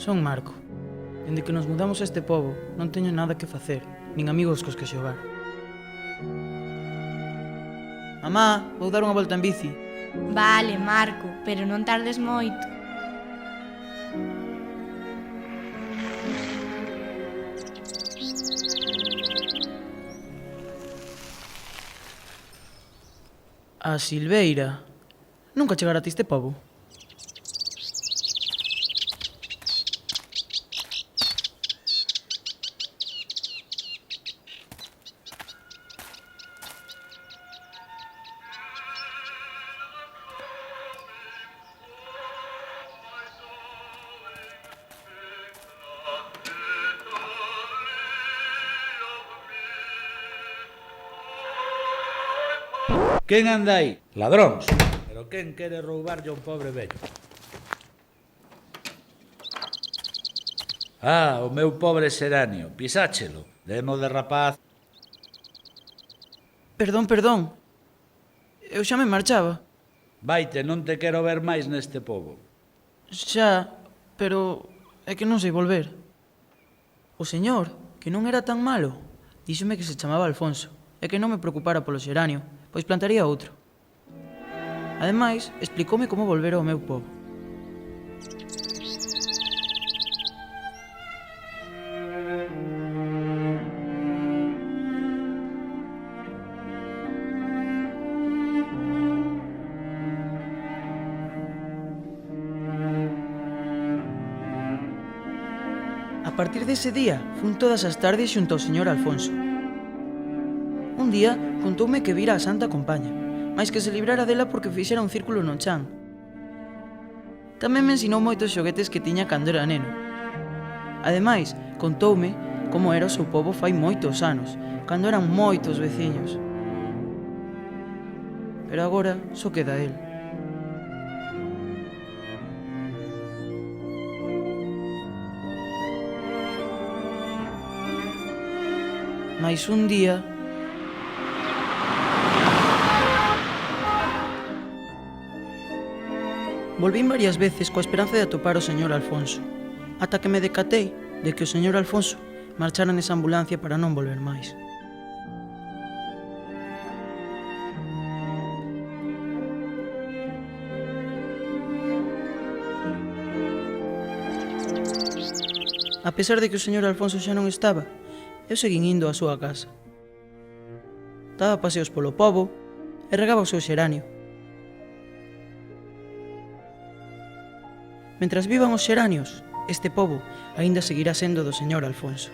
Son Marco. Dende que nos mudamos a este pobo non teño nada que facer, nin amigos cos que xogar. Mamá, vou dar unha volta en bici. Vale, Marco, pero non tardes moito. A Silveira. Nunca chegará a ti este pobo? Quen anda aí? Ladróns. Pero quen quere roubarlle a un pobre vello? Ah, o meu pobre Seranio. Pisáchelo. Demo de rapaz. Perdón. Eu xa me marchaba. Vaite, non te quero ver máis neste pobo. Xa, pero é que non sei volver. O señor, que non era tan malo, díxome que se chamaba Alfonso e que non me preocupara polo xeranio, pois plantaría outro. Ademais, explicoume como volver ao meu pobo. A partir dese día, fun todas as tardes xunto ao señor Alfonso. Un día, contoume que vira a Santa Compaña, mais que se librara dela porque fixera un círculo no chan. Tamén me ensinou moitos xoguetes que tiña cando era neno. Ademais, contoume como era o seu pobo fai moitos anos, cando eran moitos veciños. Pero agora só queda el. Mais un día... Volvín varias veces coa esperanza de atopar o señor Alfonso, ata que me decatei de que o señor Alfonso marchara nesa ambulancia para non volver máis. A pesar de que o señor Alfonso xa non estaba, eu seguín indo á súa casa. Daba paseos polo pobo e regaba o seu xeranio. Mentras vivan os xeranios, este pobo aínda seguirá sendo do señor Alfonso.